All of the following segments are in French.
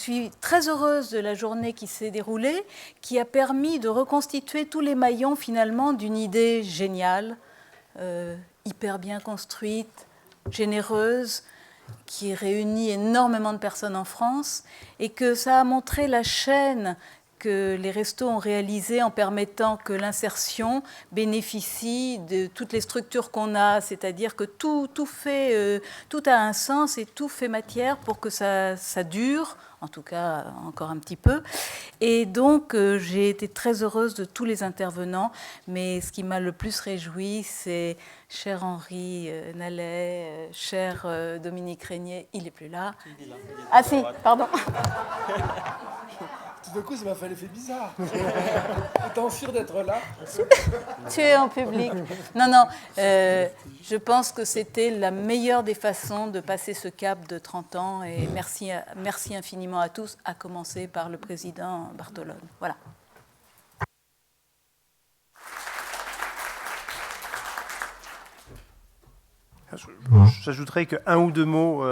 suis très heureuse de la journée qui s'est déroulée, qui a permis de reconstituer tous les maillons finalement d'une idée géniale, hyper bien construite, généreuse, qui réunit énormément de personnes en France, et que ça a montré la chaîne que les restos ont réalisée en permettant que l'insertion bénéficie de toutes les structures qu'on a, c'est-à-dire que tout a un sens et tout fait matière pour que ça dure, en tout cas encore un petit peu. Et donc j'ai été très heureuse de tous les intervenants, mais ce qui m'a le plus réjoui, c'est cher Henri Nallet, cher Dominique Régnier, il n'est plus là. Ah si, pardon. Tout d'un coup, ça m'a fait l'effet bizarre. Étant sûr d'être là. Tu es en public. Non, je pense que c'était la meilleure des façons de passer ce cap de 30 ans. Et merci infiniment à tous, à commencer par le président Bartolone. Voilà. J'ajouterai qu'un ou deux mots,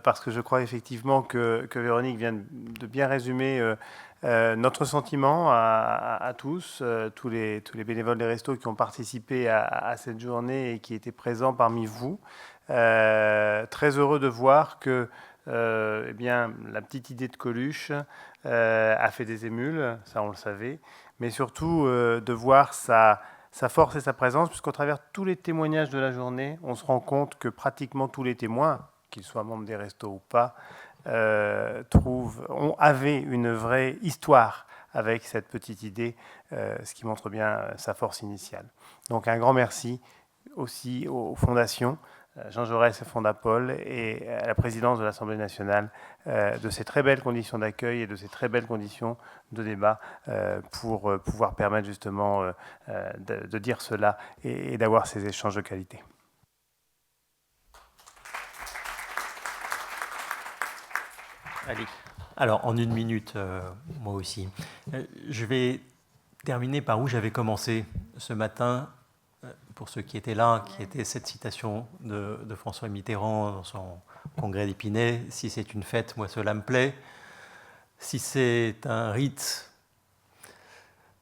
parce que je crois effectivement que Véronique vient de bien résumer notre sentiment à tous, tous les bénévoles des restos qui ont participé à cette journée et qui étaient présents parmi vous. Très heureux de voir que eh bien, la petite idée de Coluche a fait des émules, ça on le savait, mais surtout de voir sa force et sa présence, puisqu'au travers de tous les témoignages de la journée, on se rend compte que pratiquement tous les témoins, qu'ils soient membres des restos ou pas, avaient une vraie histoire avec cette petite idée, ce qui montre bien sa force initiale. Donc un grand merci aussi aux fondations, Jean Jaurès et Fondapol, et à la présidence de l'Assemblée nationale, de ces très belles conditions d'accueil et de ces très belles conditions de débat pour pouvoir permettre justement de dire cela et d'avoir ces échanges de qualité. Allez. Alors, en une minute, moi aussi. Je vais terminer par où j'avais commencé ce matin. Pour ceux qui étaient là, qui était cette citation de François Mitterrand dans son congrès d'Épinay, « Si c'est une fête, moi cela me plaît. Si c'est un rite,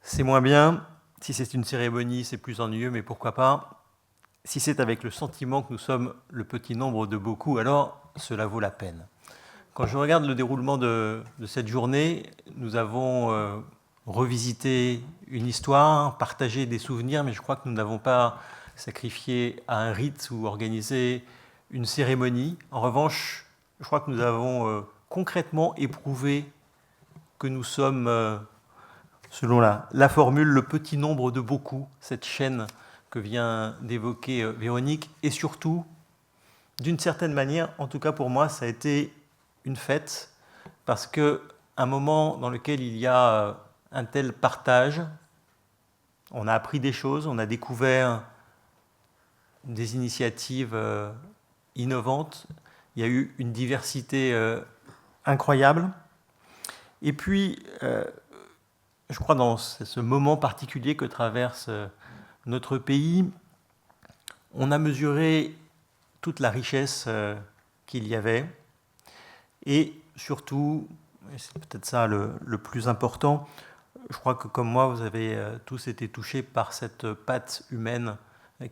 c'est moins bien. Si c'est une cérémonie, c'est plus ennuyeux, mais pourquoi pas. Si c'est avec le sentiment que nous sommes le petit nombre de beaucoup, alors cela vaut la peine. » Quand je regarde le déroulement de cette journée, nous avons revisiter une histoire, partager des souvenirs, mais je crois que nous n'avons pas sacrifié à un rite ou organisé une cérémonie. En revanche, je crois que nous avons concrètement éprouvé que nous sommes, selon la formule, le petit nombre de beaucoup, cette chaîne que vient d'évoquer Véronique, et surtout, d'une certaine manière, en tout cas pour moi, ça a été une fête, parce qu'un moment dans lequel il y a un tel partage, on a appris des choses, on a découvert des initiatives innovantes, il y a eu une diversité incroyable. Et puis, je crois dans ce moment particulier que traverse notre pays, on a mesuré toute la richesse qu'il y avait, et surtout, et c'est peut-être ça le plus important, je crois que comme moi, vous avez tous été touchés par cette patte humaine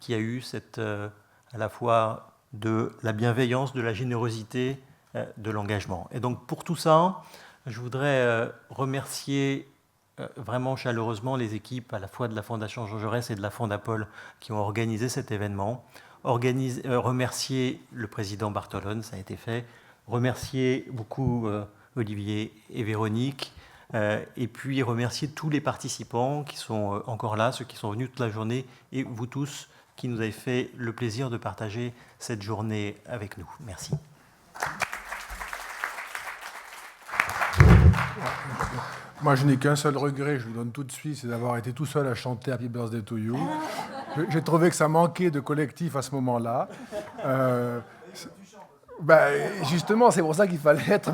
qui a eu à la fois de la bienveillance, de la générosité, de l'engagement. Et donc pour tout ça, je voudrais remercier vraiment chaleureusement les équipes à la fois de la Fondation Jean Jaurès et de la Fondapol qui ont organisé cet événement, remercier le président Bartolone, ça a été fait, remercier beaucoup Olivier et Véronique, et puis remercier tous les participants qui sont encore là, ceux qui sont venus toute la journée, et vous tous qui nous avez fait le plaisir de partager cette journée avec nous. Merci. Moi, je n'ai qu'un seul regret, je vous donne tout de suite, c'est d'avoir été tout seul à chanter Happy Birthday to You. J'ai trouvé que ça manquait de collectif à ce moment-là. Justement, c'est pour ça qu'il fallait être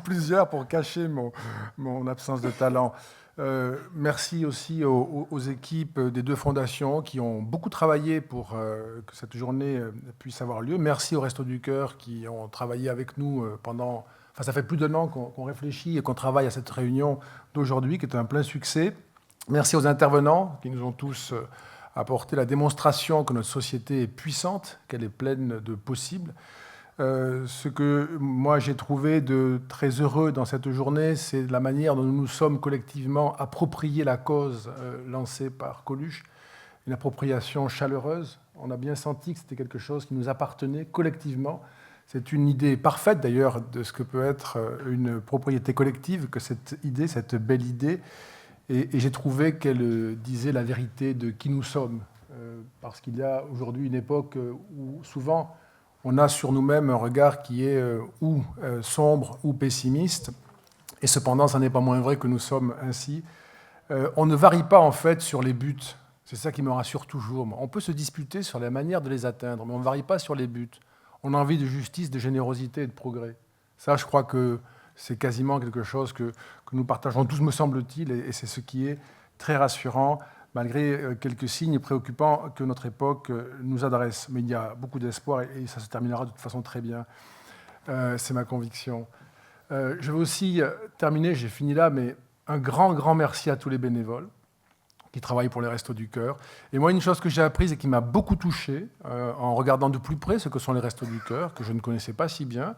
plusieurs pour cacher mon absence de talent. Merci aussi aux équipes des deux fondations qui ont beaucoup travaillé pour que cette journée puisse avoir lieu. Merci aux Restos du Cœur qui ont travaillé avec nous pendant Enfin, ça fait plus d'1 an qu'on réfléchit et qu'on travaille à cette réunion d'aujourd'hui, qui est un plein succès. Merci aux intervenants qui nous ont tous apporté la démonstration que notre société est puissante, qu'elle est pleine de possibles. Ce que moi j'ai trouvé de très heureux dans cette journée, c'est la manière dont nous nous sommes collectivement approprié la cause lancée par Coluche, une appropriation chaleureuse. On a bien senti que c'était quelque chose qui nous appartenait collectivement. C'est une idée parfaite d'ailleurs de ce que peut être une propriété collective, que cette idée, cette belle idée, et j'ai trouvé qu'elle disait la vérité de qui nous sommes, parce qu'il y a aujourd'hui une époque où souvent on a sur nous-mêmes un regard qui est ou sombre ou pessimiste, et cependant, ça n'est pas moins vrai que nous sommes ainsi. On ne varie pas en fait sur les buts, c'est ça qui me rassure toujours. On peut se disputer sur la manière de les atteindre, mais on ne varie pas sur les buts. On a envie de justice, de générosité et de progrès. Ça, je crois que c'est quasiment quelque chose que nous partageons tous, me semble-t-il, et c'est ce qui est très rassurant, malgré quelques signes préoccupants que notre époque nous adresse. Mais il y a beaucoup d'espoir et ça se terminera de toute façon très bien. C'est ma conviction. Je veux aussi terminer, j'ai fini là, mais un grand merci à tous les bénévoles qui travaillent pour les Restos du Cœur. Et moi, une chose que j'ai apprise et qui m'a beaucoup touché, en regardant de plus près ce que sont les Restos du Cœur, que je ne connaissais pas si bien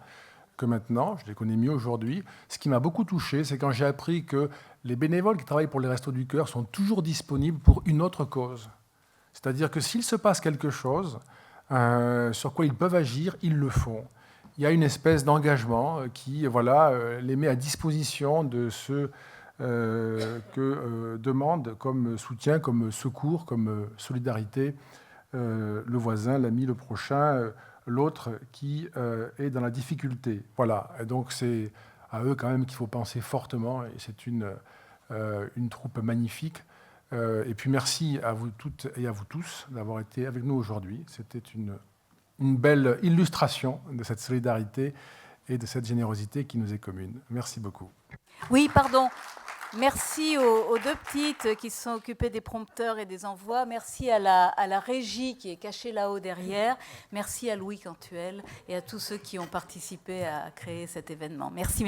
que maintenant, je les connais mieux aujourd'hui, ce qui m'a beaucoup touché, c'est quand j'ai appris que les bénévoles qui travaillent pour les Restos du Cœur sont toujours disponibles pour une autre cause. C'est-à-dire que s'il se passe quelque chose sur quoi ils peuvent agir, ils le font. Il y a une espèce d'engagement qui les met à disposition de ceux que demande comme soutien, comme secours, comme solidarité le voisin, l'ami, le prochain, l'autre qui est dans la difficulté. Voilà, et donc c'est à eux quand même qu'il faut penser fortement, et c'est une troupe magnifique. Et puis merci à vous toutes et à vous tous d'avoir été avec nous aujourd'hui. C'était une belle illustration de cette solidarité et de cette générosité qui nous est commune. Merci beaucoup. Oui, pardon. Merci aux deux petites qui se sont occupées des prompteurs et des envois. Merci à la régie qui est cachée là-haut derrière. Merci à Louis Cantuel et à tous ceux qui ont participé à créer cet événement. Merci.